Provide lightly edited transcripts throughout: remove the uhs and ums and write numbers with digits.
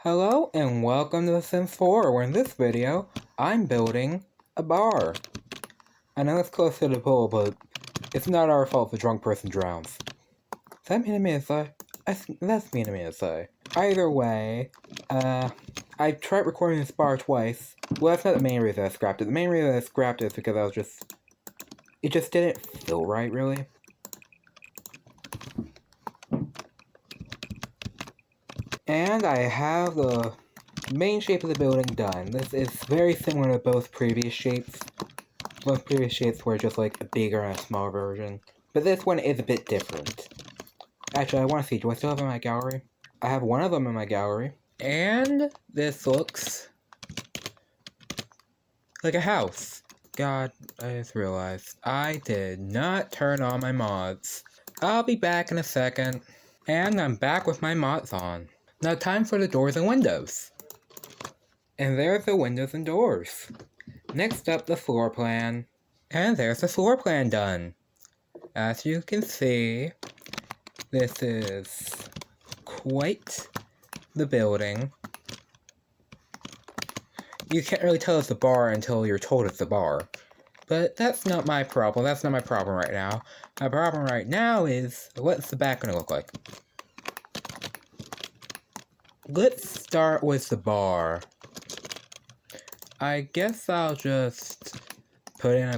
Hello and welcome to The Sims 4, where in this video, I'm building a bar. I know it's close to the pool, but it's not our fault if a drunk person drowns. Is that mean to me to say? That's mean to me to say. Either way, I tried recording this bar twice. Well, that's not the main reason I scrapped it. The main reason I scrapped it is because it just didn't feel right, really. And I have the main shape of the building done. This is very similar to both previous shapes. Both previous shapes were just like a bigger and a smaller version. But this one is a bit different. Actually, I want to see, do I still have them in my gallery? I have one of them in my gallery. And this looks like a house. God, I just realized I did not turn on my mods. I'll be back in a second. And I'm back with my mods on. Now time for the doors and windows. And there's the windows and doors. Next up, the floor plan. And there's the floor plan done. As you can see, this is quite the building. You can't really tell it's a bar until you're told it's a bar. But that's not my problem. That's not my problem right now. My problem right now is, what's the back gonna look like? Let's start with the bar. I guess I'll just put in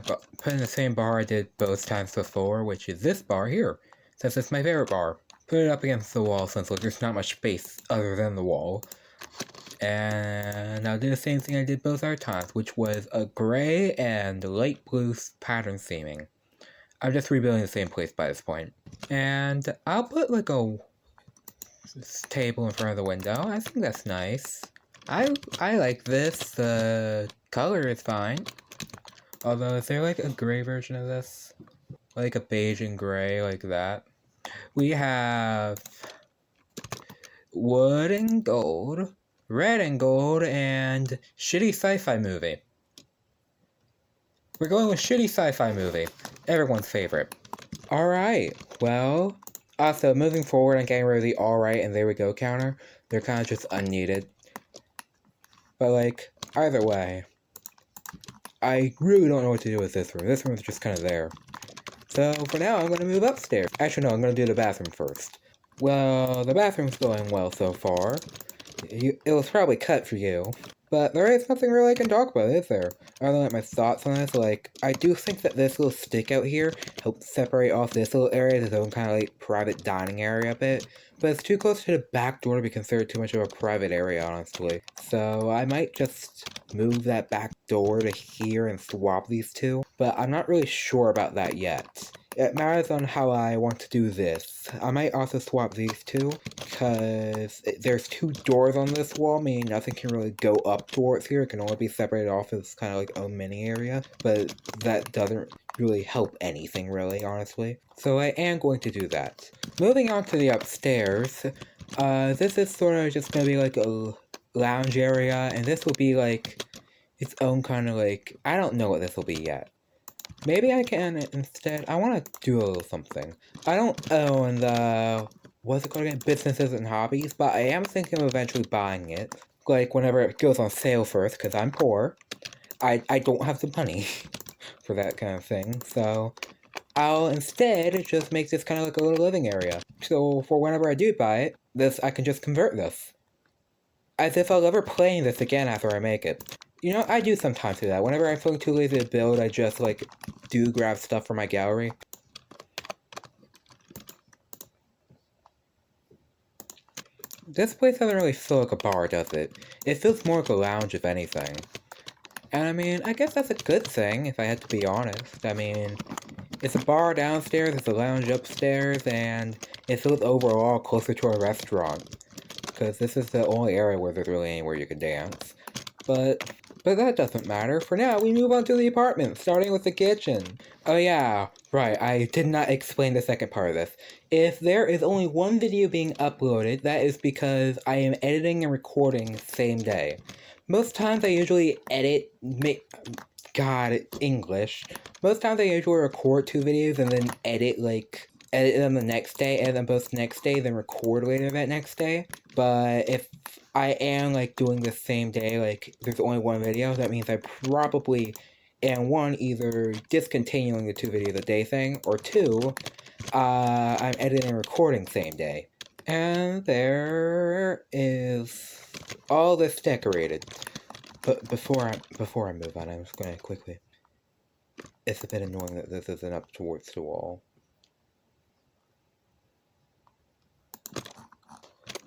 the same bar I did both times before, which is this bar here, since it's my favorite bar. Put it up against the wall since there's not much space other than the wall. And I'll do the same thing I did both other times, which was a gray and light blue pattern theming. I'm just rebuilding the same place by this point. And I'll put like a table in front of the window. I think that's nice. I like this. The color is fine. Although, is there like a gray version of this? Like a beige and gray, like that. We have wood and gold, red and gold, and shitty sci-fi movie. We're going with shitty sci-fi movie. Everyone's favorite. Alright, well, also moving forward and getting rid of the alright and there we go counter. They're kind of just unneeded. But like, either way, I really don't know what to do with this room. This room's just kind of there. So for now, I'm going to move upstairs. Actually, no, I'm going to do the bathroom first. Well, the bathroom's going well so far. It was probably cut for you. But there is nothing really I can talk about, is there? I don't know my thoughts on this. Like, I do think that this little stick out here helps separate off this little area as its own kind of like private dining area a bit. But it's too close to the back door to be considered too much of a private area, honestly. So I might just move that back door to here and swap these two. But I'm not really sure about that yet. It matters on how I want to do this. I might also swap these two, because there's two doors on this wall, meaning nothing can really go up towards here. It can only be separated off as kind of like a mini area, but that doesn't really help anything, really, honestly. So I am going to do that. Moving on to the upstairs, this is sort of just going to be like a lounge area, and this will be like its own kind of like, I don't know what this will be yet. Maybe I can instead, I want to do a little something. I don't own the, what's it called again? Businesses and hobbies, but I am thinking of eventually buying it. Like, whenever it goes on sale first, because I'm poor. I don't have the money for that kind of thing, so I'll instead just make this kind of like a little living area. So, for whenever I do buy it, I can just convert this. As if I'll ever play this again after I make it. You know, I do sometimes do that. Whenever I'm feeling too lazy to build, I just, like, do grab stuff from my gallery. This place doesn't really feel like a bar, does it? It feels more like a lounge, if anything. And I mean, I guess that's a good thing, if I had to be honest. I mean, it's a bar downstairs, it's a lounge upstairs, and it feels overall closer to a restaurant. Because this is the only area where there's really anywhere you can dance. But that doesn't matter. For now, we move on to the apartment, starting with the kitchen. Oh yeah, right, I did not explain the second part of this. If there is only one video being uploaded, that is because I am editing and recording the same day. Most times I usually English. Most times I usually record two videos and then edit, like, edit them the next day, edit them both next day, then record later that next day. But if I am like doing the same day, like there's only one video, that means I probably am one, either discontinuing the 2 videos a day thing, or 2, I'm editing and recording same day. And there is all this decorated. But before I move on, I'm just gonna quickly. It's a bit annoying that this isn't up towards the wall.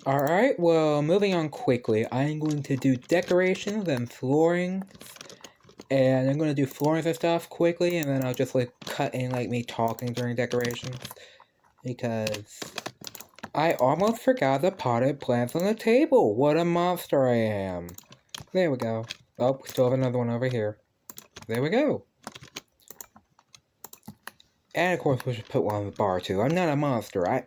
Alright, well, moving on quickly, I'm going to do decorations and flooring. And I'm going to do flooring and stuff quickly, and then I'll just, like, cut in, like, me talking during decorations. Because I almost forgot the potted plants on the table. What a monster I am. There we go. Oh, we still have another one over here. There we go. And of course we should put one on the bar too. I'm not a monster. I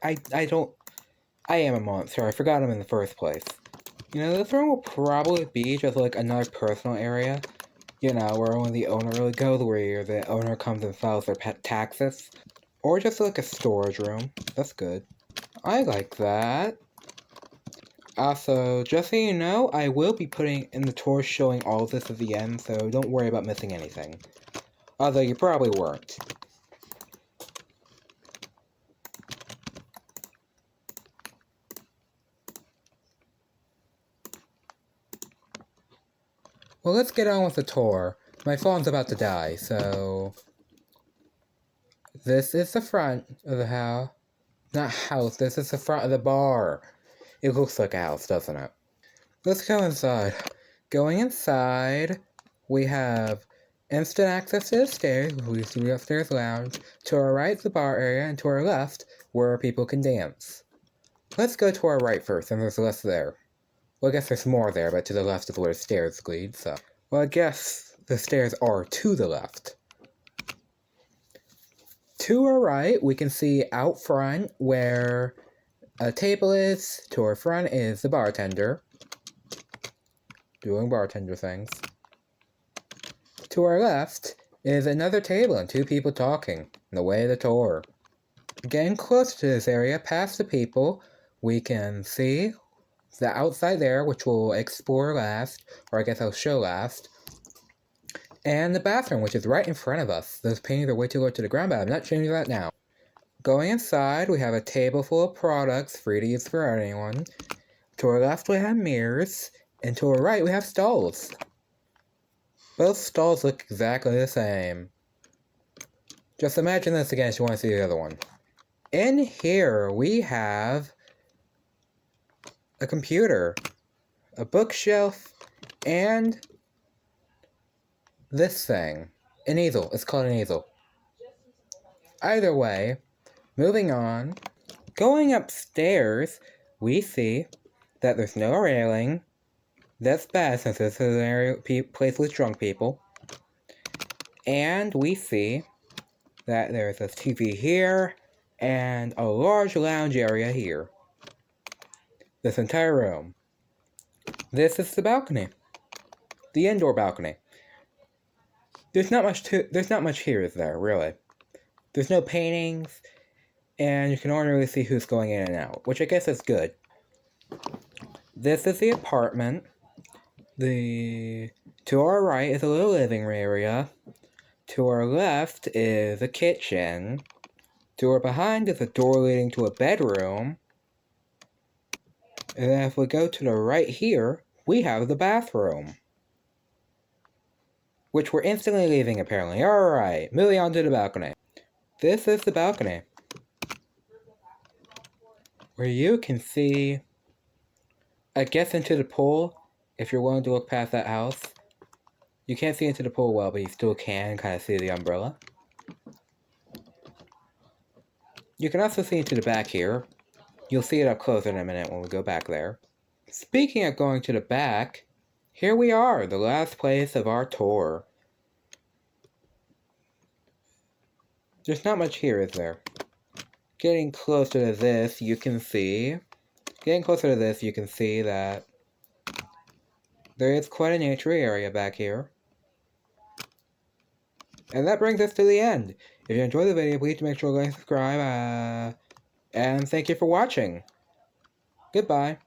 am a monster. I forgot him in the first place. You know, this room will probably be just like another personal area. You know, where only the owner really goes, where the owner comes and files their pet taxes. Or just like a storage room. That's good. I like that. Also, just so you know, I will be putting in the tour showing all of this at the end, so don't worry about missing anything. Although you probably weren't. Well, let's get on with the tour. My phone's about to die, so... This is the front of the house. Not house, this is the front of the bar. It looks like a house, doesn't it? Let's go inside. Going inside, we have instant access to the stairs, which leads to the upstairs lounge. To our right is the bar area, and to our left, where people can dance. Let's go to our right first, and there's less there. Well, I guess there's more there, but to the left is where the stairs lead, so... Well, I guess the stairs are to the left. To our right, we can see out front where a table is. To our front is the bartender. Doing bartender things. To our left is another table and 2 people talking. The way of the tour. Getting close to this area, past the people, we can see the outside there, which we'll explore last, or I guess I'll show last, and the bathroom, which is right in front of us. Those paintings are way too low to the ground, but I'm not changing that now. Going inside, we have a table full of products, free to use for anyone. To our left, we have mirrors, and to our right, we have stalls. Both stalls look exactly the same. Just imagine this again if you want to see the other one. In here, we have a computer, a bookshelf, and this thing. An easel. It's called an easel. Either way, moving on. Going upstairs, we see that there's no railing. That's bad since this is an area place with drunk people. And we see that there's a TV here and a large lounge area here. This entire room. This is the balcony. The indoor balcony. There's not much here, is there, really? There's no paintings, and you can only really see who's going in and out, which I guess is good. This is the apartment. To our right is a little living area. To our left is a kitchen. To our behind is a door leading to a bedroom. And then if we go to the right here, we have the bathroom. Which we're instantly leaving, apparently. Alright, moving on to the balcony. This is the balcony. Where you can see, I guess, into the pool, if you're willing to look past that house. You can't see into the pool well, but you still can kind of see the umbrella. You can also see into the back here. You'll see it up close in a minute when we go back there. Speaking of going to the back, here we are, the last place of our tour. There's not much here, is there? Getting closer to this, you can see that there is quite a nature area back here. And that brings us to the end. If you enjoyed the video, please make sure to like and subscribe. And thank you for watching. Goodbye.